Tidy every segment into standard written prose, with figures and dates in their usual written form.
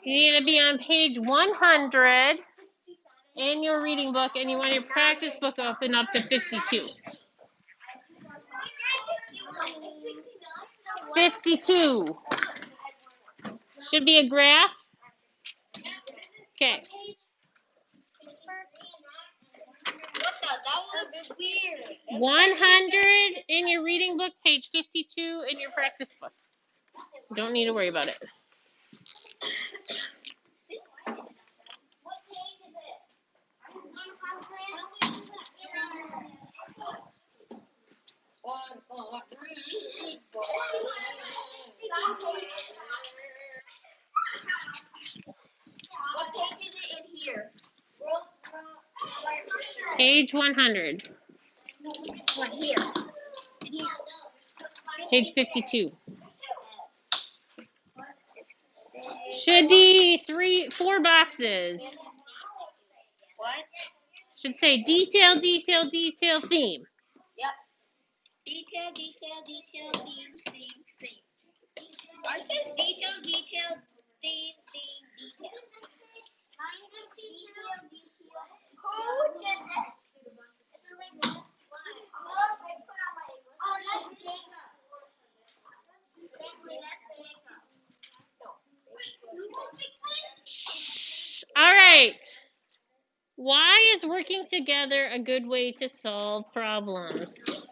You need to be on page 100 in your reading book, and you want your practice book open up to 52. 52. Should be a graph. Okay. That looks weird. 100 in your reading book, page 52 in your practice book. You don't need to worry about it. What page is it in here? Page 100. What, here? Page 52. Should be 4 boxes. What? Should say detail, detail, detail, theme. Yep. Detail, detail, detail, theme, theme, theme. Ours says detail, detail, theme, theme, detail. Mine says detail, detail. Who did this? Oh, that's Jacob. All right. Why is working together a good way to solve problems? We don't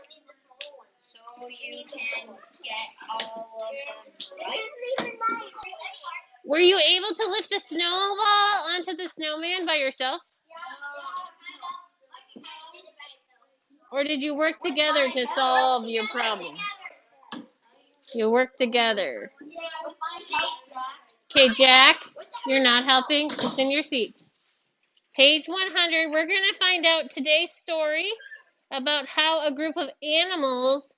need the small ones, so you can get all of them right. Were you able to lift the snowball onto the snowman by yourself? Or did you work together to solve your problem? You work together. Okay, Jack, you're not helping. Sit in your seat. Page 100, we're going to find out today's story about how a group of animals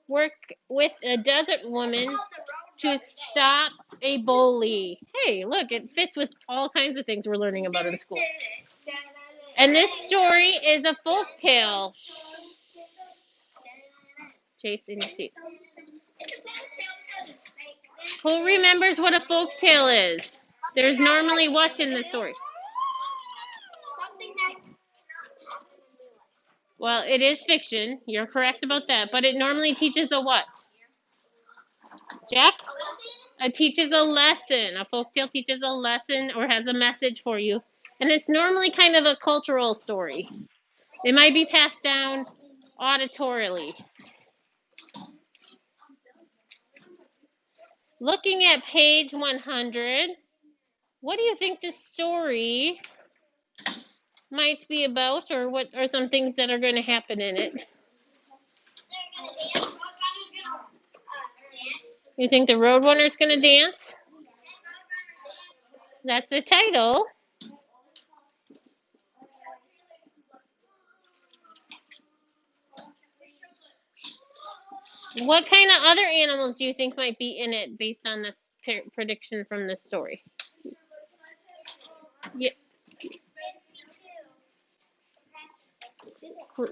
work with a desert woman to stop a bully. Hey, look, it fits with all kinds of things we're learning about in school. And this story is a folk tale. Chase, in your seat. Who remembers what a folk tale is? There's normally what in the story? Well, it is fiction. You're correct about that. But it normally teaches a what? Jack? It teaches a lesson. A folktale teaches a lesson or has a message for you. And it's normally kind of a cultural story. It might be passed down auditorily. Looking at page 100, what do you think this story might be about, or what are some things that are going to happen in it? They're gonna dance. Roadrunner's gonna dance. You think the Roadrunner's going to dance? That's the title. What kind of other animals do you think might be in it based on this prediction from this story? Yeah.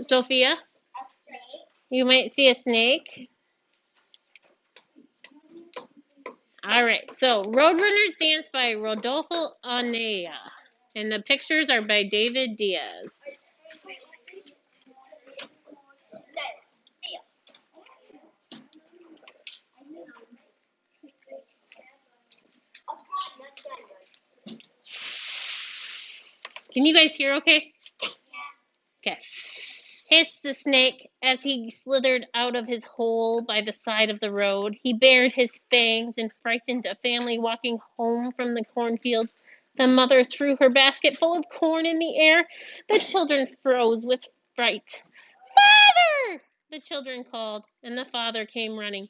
Sophia? You might see a snake. All right, so Roadrunner's Dance by Rodolfo Anaya. And the pictures are by David Diaz. Can you guys hear okay? Okay. Hissed the snake as he slithered out of his hole by the side of the road. He bared his fangs and frightened a family walking home from the cornfield. The mother threw her basket full of corn in the air. The children froze with fright. Father! The children called, and the father came running.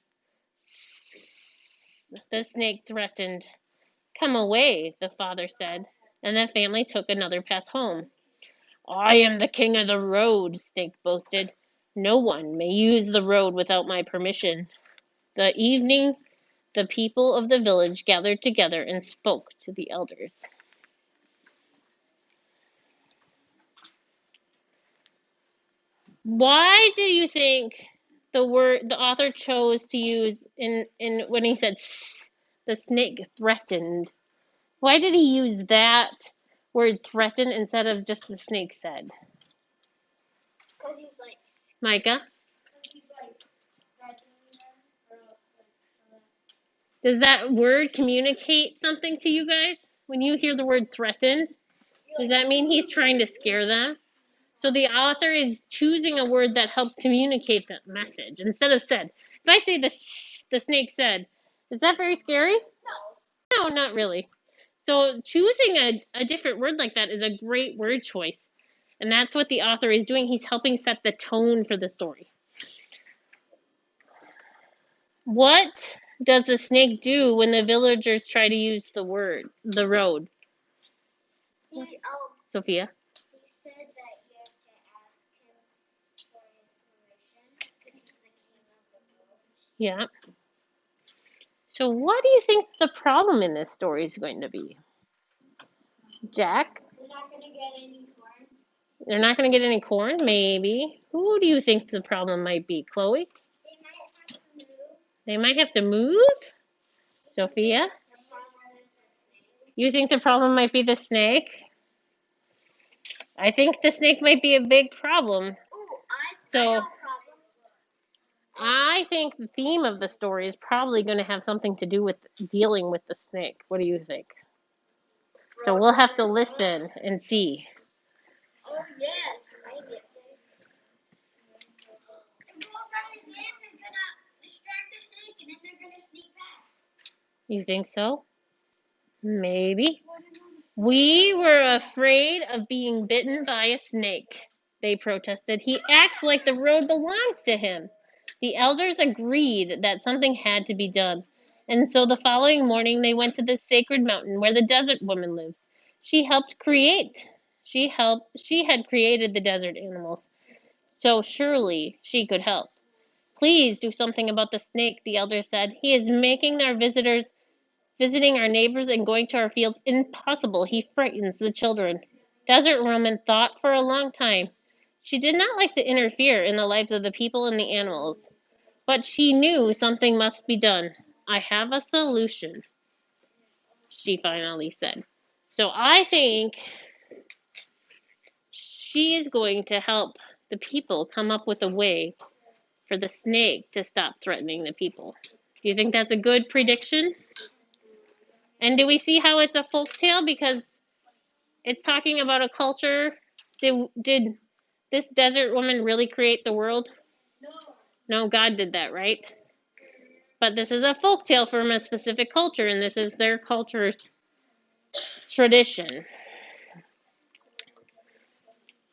The snake threatened. Come away, the father said, and the family took another path home. I am the king of the road, Snake boasted. No one may use the road without my permission. The evening, the people of the village gathered together and spoke to the elders. Why do you think the author chose to use in when he said the snake threatened. Why did he use that word threaten instead of just the snake said? Because he's like, Micah, threatening them, or like, does that word communicate something to you guys? When you hear the word threatened, does that mean he's trying to scare them? So the author is choosing a word that helps communicate that message instead of said. If I say the snake said, is that very scary? No, not really. So choosing a different word like that is a great word choice. And that's what the author is doing. He's helping set the tone for the story. What does the snake do when the villagers try to use the road? Sophia? He said that you have to ask him for his permission because he's the king of the village. Yeah. So what do you think the problem in this story is going to be? Jack? We're not going to get any corn. They're not going to get any corn? Maybe. Who do you think the problem might be? Chloe? They might have to move. They might have to move? Sophia? The problem is the snake. You think the problem might be the snake? I think the snake might be a big problem. Ooh, I So know a problem. I think the theme of the story is probably going to have something to do with dealing with the snake. What do you think? So we'll have to listen and see. Oh, yes. Maybe. And Goldbrother's dance is going to distract the snake, and then they're going to sneak past. You think so? Maybe. We were afraid of being bitten by a snake, they protested. He acts like the road belongs to him. The elders agreed that something had to be done, and so the following morning they went to the sacred mountain where the desert woman lived. She had created the desert animals, so surely she could help. Please do something about the snake, the elder said. He is making our visiting our neighbors and going to our fields impossible. He frightens the children. Desert Woman thought for a long time. She did not like to interfere in the lives of the people and the animals, but she knew something must be done. I have a solution, she finally said. So I think she is going to help the people come up with a way for the snake to stop threatening the people. Do you think that's a good prediction? And do we see how it's a folk tale? Because it's talking about a culture. Did this desert woman really create the world? No, God did that, right? But this is a folk tale from a specific culture, and this is their culture's tradition.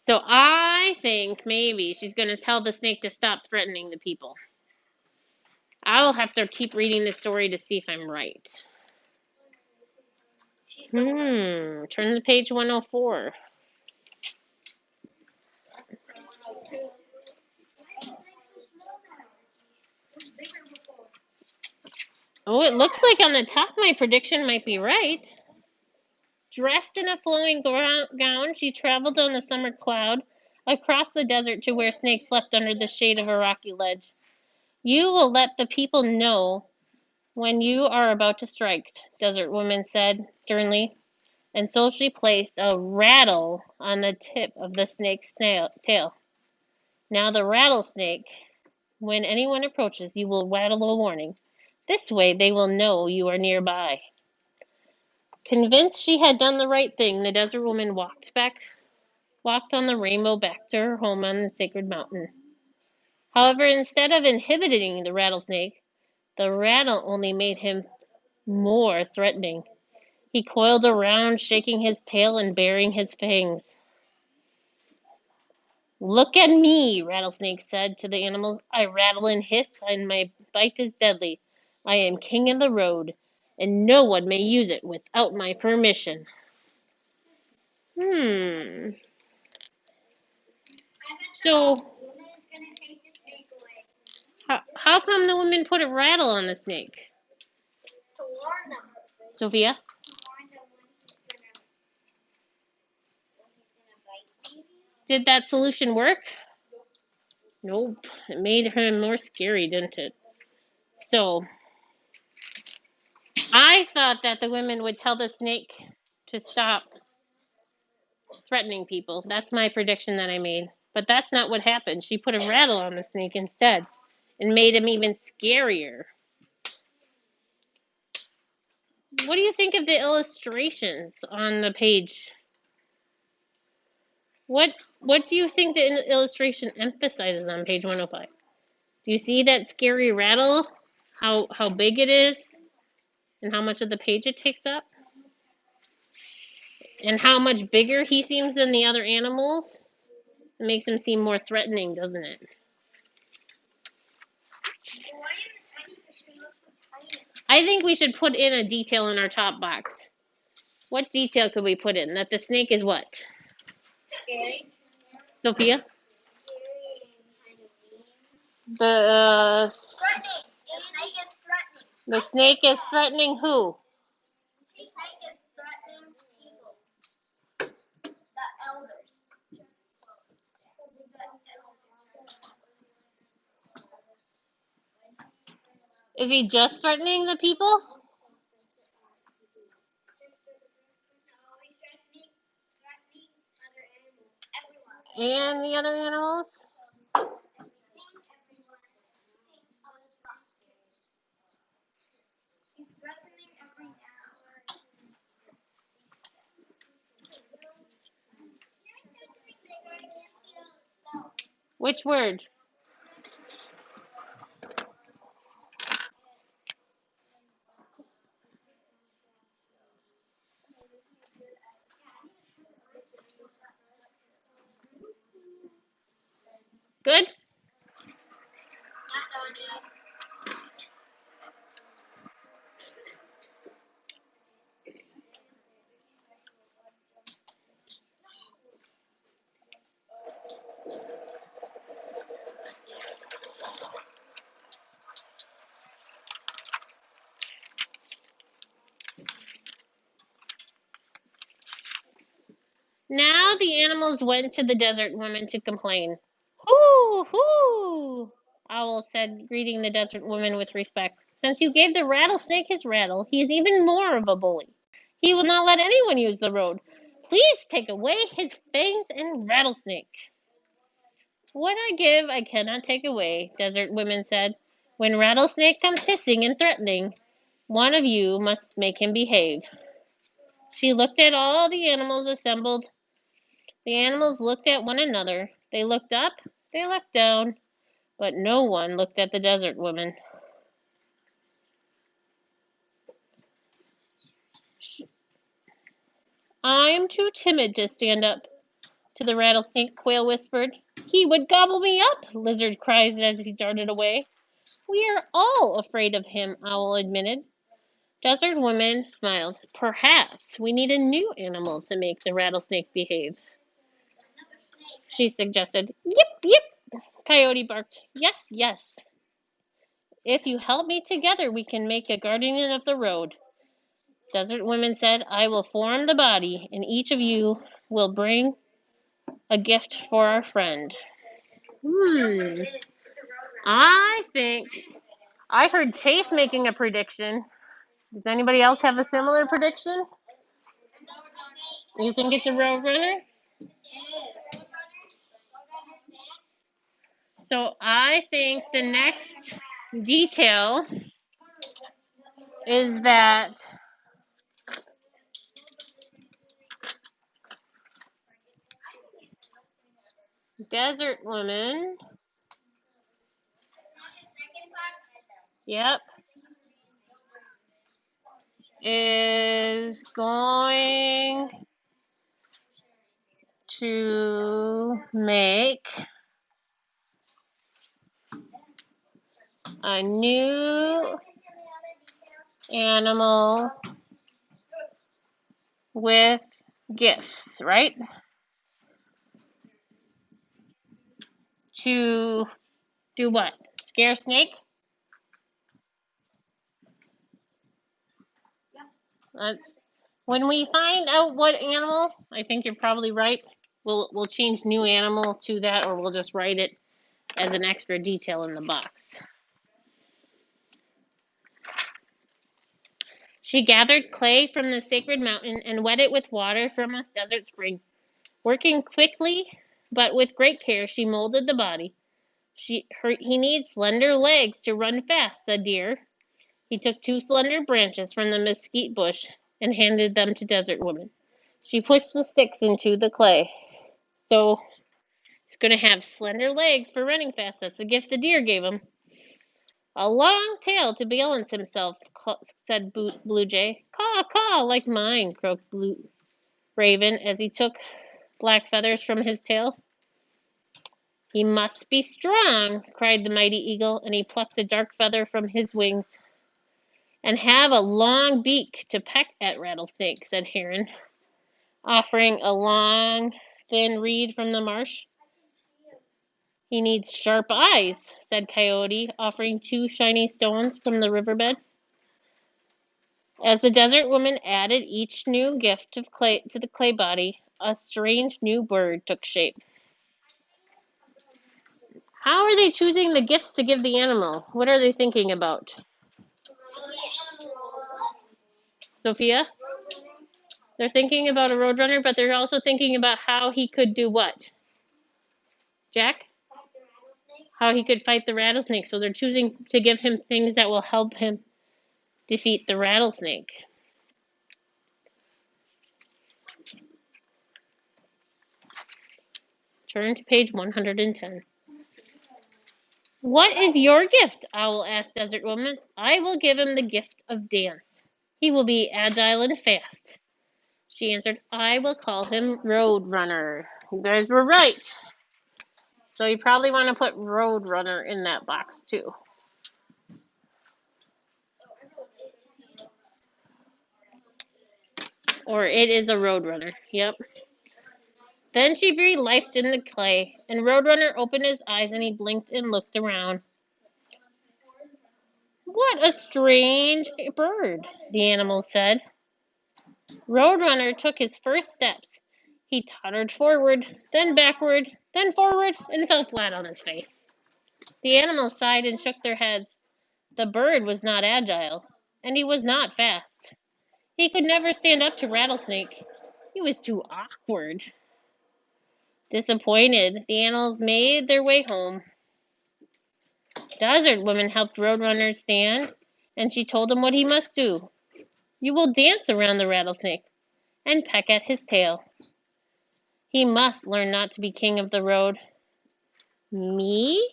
So I think maybe she's going to tell the snake to stop threatening the people. I'll have to keep reading this story to see if I'm right. Turn to page 104. Oh, it looks like on the top my prediction might be right. Dressed in a flowing gown, she traveled on a summer cloud across the desert to where Snake slept under the shade of a rocky ledge. You will let the people know when you are about to strike, Desert Woman said sternly. And so she placed a rattle on the tip of the snake's tail. Now the rattlesnake, when anyone approaches, you will rattle a warning. This way they will know you are nearby. Convinced she had done the right thing, the desert woman walked on the rainbow back to her home on the sacred mountain. However, instead of inhibiting the rattlesnake, the rattle only made him more threatening. He coiled around, shaking his tail and baring his fangs. Look at me, Rattlesnake said to the animals. I rattle and hiss, and my bite is deadly. I am king of the road, and no one may use it without my permission. So, how come the woman put a rattle on the snake? To warn them. Sophia? To warn them when he's gonna bite, maybe? Did that solution work? Nope. It made her more scary, didn't it? So, I I thought that the women would tell the snake to stop threatening people. That's my prediction that I made. But that's not what happened. She put a rattle on the snake instead and made him even scarier. What do you think of the illustrations on the page? What do you think the illustration emphasizes on page 105? Do you see that scary rattle? How big it is? And how much of the page it takes up? And how much bigger he seems than the other animals? It makes him seem more threatening, doesn't it? I think we should put in a detail in our top box. What detail could we put in? That the snake is what? Scary. Sophia? Threatening. The snake is threatening. The snake is threatening who? The snake is threatening people. The elders. Is he just threatening the people? No, he's threatening other animals. Everyone. And the other animals? He's threatening every animal. Which word? Good? Not done yet. Now the animals went to the desert woman to complain. Hoo, hoo, Owl said, greeting the desert woman with respect. Since you gave the rattlesnake his rattle, he is even more of a bully. He will not let anyone use the road. Please take away his fangs and rattlesnake. What I give, I cannot take away, desert women said. When Rattlesnake comes hissing and threatening, one of you must make him behave. She looked at all the animals assembled. The animals looked at one another. They looked up, they looked down, but no one looked at the desert woman. I'm too timid to stand up to the rattlesnake, Quail whispered. He would gobble me up, Lizard cried as he darted away. We are all afraid of him, Owl admitted. Desert Woman smiled. Perhaps we need a new animal to make the rattlesnake behave, Another snake. she suggested. Yip, yip, Coyote barked. Yes, yes. If you help me together, we can make a guardian of the road. Desert Woman said, I will form the body, and each of you will bring a gift for our friend. I think I heard Chase making a prediction. Does anybody else have a similar prediction? You think it's a Roadrunner? So I think the next detail is that Desert Woman, yep, is going to make a new animal with gifts, right? To do what? Scare Snake? When we find out what animal, I think you're probably right. We'll change new animal to that, or we'll just write it as an extra detail in the box. She gathered clay from the sacred mountain and wet it with water from a desert spring. Working quickly but with great care, she molded the body. He needs slender legs to run fast, said Deer. He took 2 slender branches from the mesquite bush and handed them to Desert Woman. She pushed the sticks into the clay. So he's going to have slender legs for running fast. That's the gift the deer gave him. A long tail to balance himself, said Blue Jay. Caw, caw, like mine, croaked Blue Raven as he took black feathers from his tail. He must be strong, cried the mighty eagle, and he plucked a dark feather from his wings. And have a long beak to peck at Rattlesnake, said Heron, offering a long, thin reed from the marsh. He needs sharp eyes, said Coyote, offering 2 shiny stones from the riverbed. As the Desert Woman added each new gift of clay to the clay body, a strange new bird took shape. How are they choosing the gifts to give the animal? What are they thinking about? Sophia? They're thinking about a roadrunner, but they're also thinking about how he could do what? Jack? How he could fight the rattlesnake. So they're choosing to give him things that will help him defeat the rattlesnake. Turn to page 110. What is your gift? Owl asked Desert Woman. I will give him the gift of dance. He will be agile and fast. She answered, I will call him Roadrunner. You guys were right. So you probably want to put Roadrunner in that box too. Or it is a Roadrunner. Yep. Then she breathed life in the clay, and Roadrunner opened his eyes and he blinked and looked around. What a strange bird, the animal said. Roadrunner took his first steps. He tottered forward, then backward, then forward, and fell flat on his face. The animals sighed and shook their heads. The bird was not agile, and he was not fast. He could never stand up to Rattlesnake. He was too awkward. Disappointed, the animals made their way home. Desert Woman helped Roadrunner stand, and she told him what he must do. You will dance around the rattlesnake and peck at his tail. He must learn not to be king of the road. Me?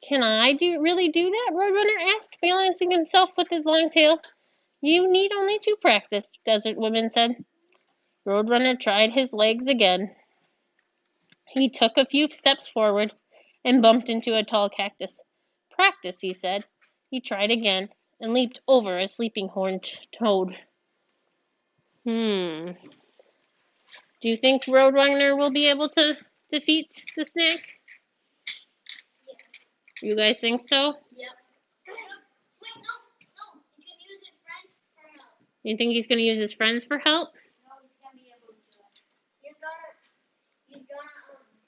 Can I really do that? Roadrunner asked, balancing himself with his long tail. You need only to practice, Desert Woman said. Roadrunner tried his legs again. He took a few steps forward and bumped into a tall cactus. Practice, he said. He tried again and leaped over a sleeping horned toad. Do you think Roadrunner will be able to defeat the snake? Yes. You guys think so? Yep. Wait, no. He's gonna use his friends for help. You think he's going to use his friends for help? No, he's gonna be able to do it. He's gonna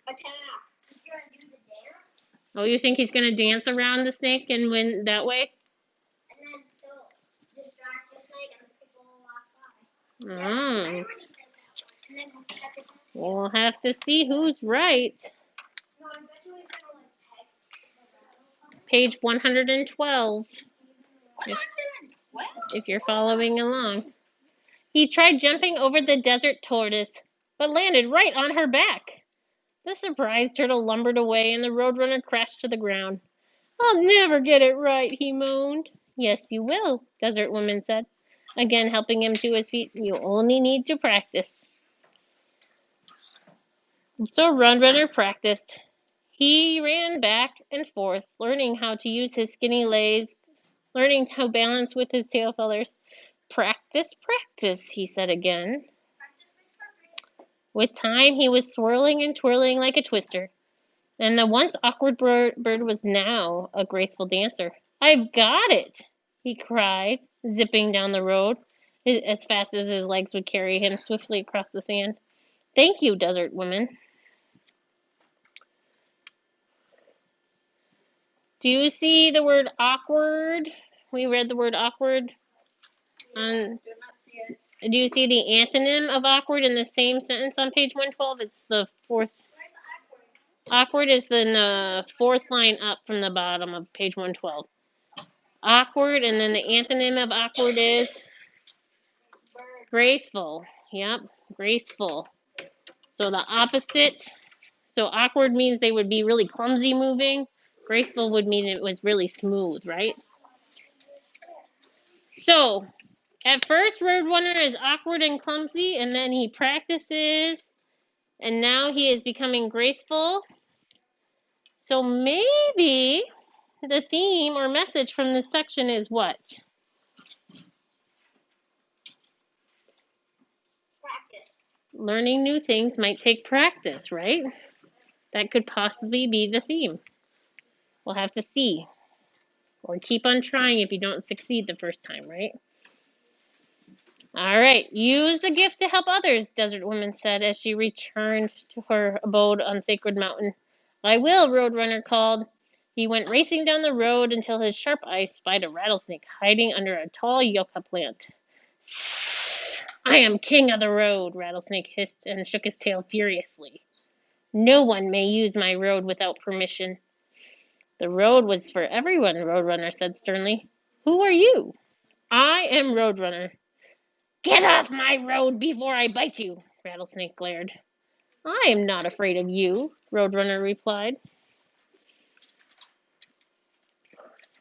attack. He's gonna do the dance. Oh, you think he's going to dance around the snake and win that way? And then he'll distract the snake and people will walk by. Oh. Yeah, I already said that one. And then he'll peck its tail. We'll have to see who's right. No, I bet you he's gonna like peck the rattle. Page 112. 112? If you're following along. He tried jumping over the desert tortoise, but landed right on her back. The surprised turtle lumbered away, and the Roadrunner crashed to the ground. I'll never get it right, he moaned. Yes, you will, Desert Woman said, again helping him to his feet. You only need to practice. So Roadrunner practiced. He ran back and forth, learning how to use his skinny legs, learning how to balance with his tail feathers. Practice, practice, he said again. With time, he was swirling and twirling like a twister, and the once awkward bird was now a graceful dancer. I've got it, he cried, zipping down the road as fast as his legs would carry him swiftly across the sand. Thank you, Desert Woman. Do you see the word awkward? We read the word awkward Do you see the antonym of awkward in the same sentence on page 112? It's the fourth. Awkward is the fourth line up from the bottom of page 112. Awkward, and then the antonym of awkward is graceful. Yep, graceful. So the opposite. So awkward means they would be really clumsy moving. Graceful would mean it was really smooth, right? So at first, Roadrunner is awkward and clumsy, and then he practices, and now he is becoming graceful. So maybe the theme or message from this section is what? Practice. Learning new things might take practice, right? That could possibly be the theme. We'll have to see. Or keep on trying if you don't succeed the first time, right? All right, use the gift to help others, Desert Woman said as she returned to her abode on Sacred Mountain. I will, Roadrunner called. He went racing down the road until his sharp eyes spied a rattlesnake hiding under a tall yucca plant. I am king of the road, Rattlesnake hissed and shook his tail furiously. No one may use my road without permission. The road was for everyone, Roadrunner said sternly. Who are you? I am Roadrunner. Get off my road before I bite you, Rattlesnake glared. I am not afraid of you, Roadrunner replied.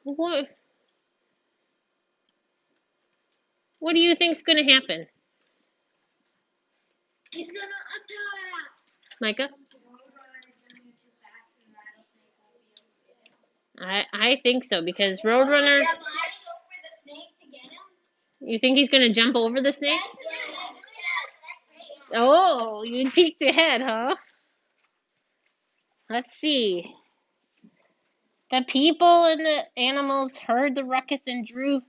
What do you think's going to happen? He's gonna attack. Micah? I think so, because Roadrunner... Yeah, but I just over the snake to get him. You think he's going to jump over the snake? Oh, you peeked ahead, huh? Let's see. The people and the animals heard the ruckus and drew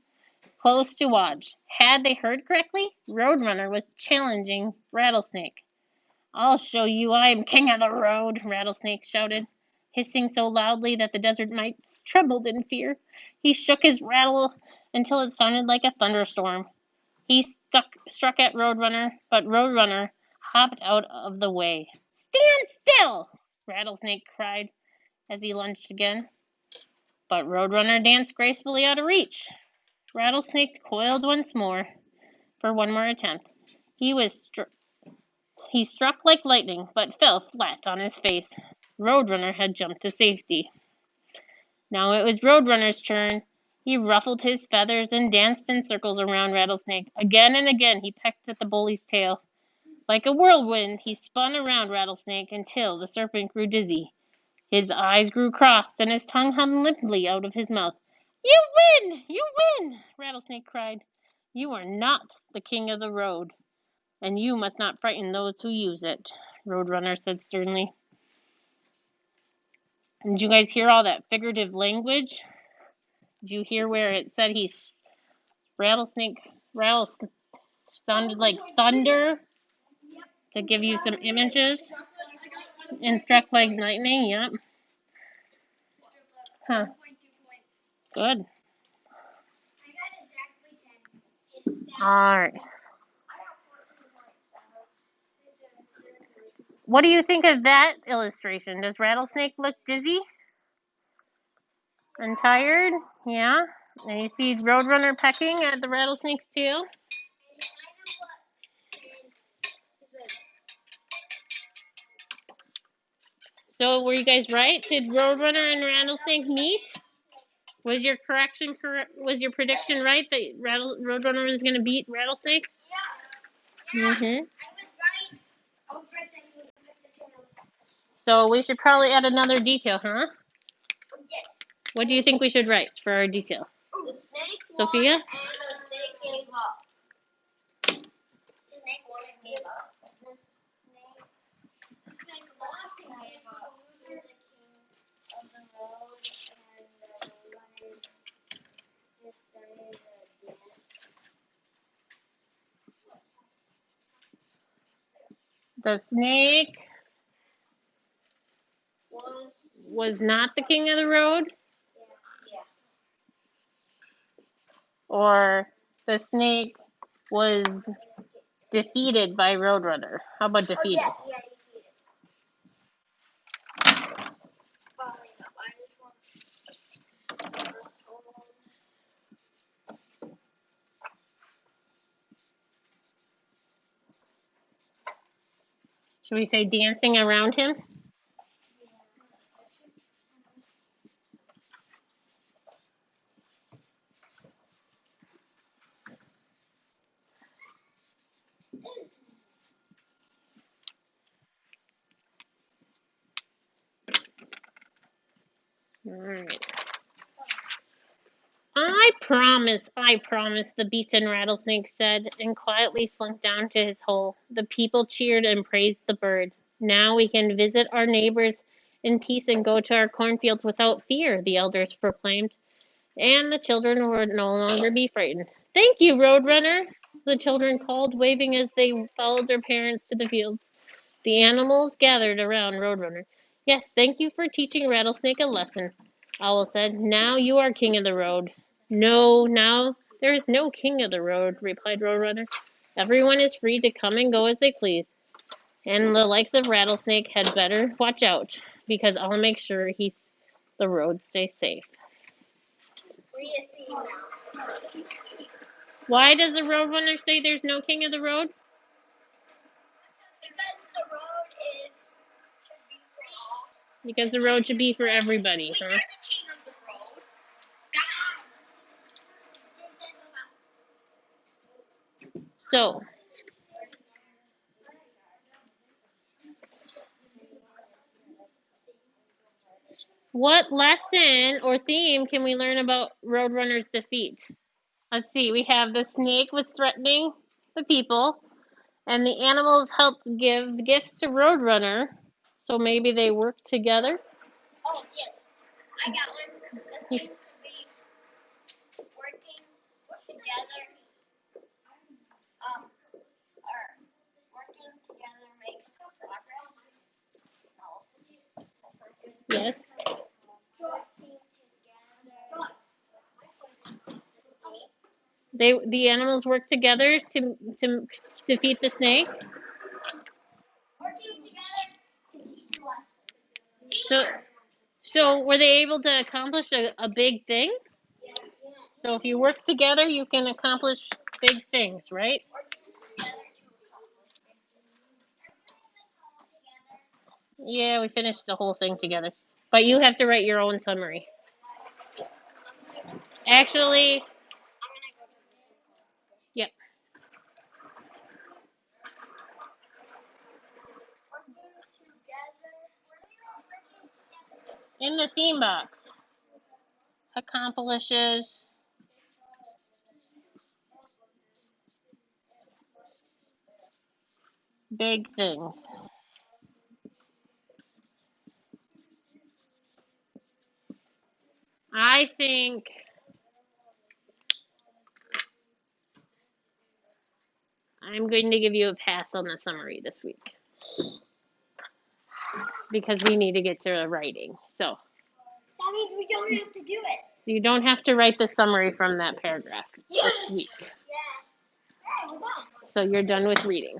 close to watch. Had they heard correctly? Roadrunner was challenging Rattlesnake. I'll show you I am king of the road, Rattlesnake shouted, hissing so loudly that the desert mice trembled in fear. He shook his rattle until it sounded like a thunderstorm. He struck at Roadrunner, but Roadrunner hopped out of the way. Stand still! Rattlesnake cried as he lunged again. But Roadrunner danced gracefully out of reach. Rattlesnake coiled once more for one more attempt. He struck like lightning, but fell flat on his face. Roadrunner had jumped to safety. Now it was Roadrunner's turn. He ruffled his feathers and danced in circles around Rattlesnake. Again and again he pecked at the bully's tail. Like a whirlwind, he spun around Rattlesnake until the serpent grew dizzy. His eyes grew crossed and his tongue hung limply out of his mouth. You win! You win! Rattlesnake cried. You are not the king of the road, and you must not frighten those who use it, Roadrunner said sternly. Did you guys hear all that figurative language? Did you hear where it said Rattlesnake sounded like thunder to give you some images? And struck like lightning, yep. Huh. Good. Alright. What do you think of that illustration? Does Rattlesnake look dizzy? And tired? Yeah. And you see Roadrunner pecking at the rattlesnake's tail? So were you guys right? Did Roadrunner and Rattlesnake meet? Was your correction correct? Was your prediction right that Roadrunner was going to beat Rattlesnake? Yeah. Mhm. So we should probably add another detail, huh? Yes. What do you think we should write for our detail? The snake Sophia? won and the snake gave up. The snake won and gave up. The snake lost and gave up. The king of the road and the runners just started a dance. The snake Was not the king of the road? yeah. Or The snake was defeated by Roadrunner. How about defeated? Oh, yes, yeah, Should we say dancing around him? Alright. I promise, the beaten rattlesnake said, and quietly slunk down to his hole. The people cheered and praised the bird. Now we can visit our neighbors in peace and go to our cornfields without fear, the elders proclaimed, and the children would no longer be frightened. Thank you, Roadrunner, the children called, waving as they followed their parents to the fields. The animals gathered around Roadrunner. Yes, thank you for teaching Rattlesnake a lesson, Owl said. Now you are king of the road. No, now there is no king of the road, replied Roadrunner. Everyone is free to come and go as they please. And the likes of Rattlesnake had better watch out, because I'll make sure the road stays safe. Why does the Roadrunner say there's no king of the road? Because the road should be for everybody, huh? You're the king of the road. So, what lesson or theme can we learn about Roadrunner's defeat? Let's see, we have the snake was threatening the people, and the animals helped give gifts to Roadrunner, so maybe they work together. Oh, yes. I got one. The thing could be working together. Or working together makes progress. Yes. The animals work together to defeat the snake. Working together. So were they able to accomplish a big thing? So if you work together, you can accomplish big things, right? Yeah, we finished the whole thing together. But you have to write your own summary. Actually, yep. In the theme box. Accomplishes big things. I think I'm going to give you a pass on the summary this week. Because we need to get to writing. So That means we don't have to do it. you don't have to write the summary from that paragraph this week. Yeah. Hey, we're done. So you're done with reading.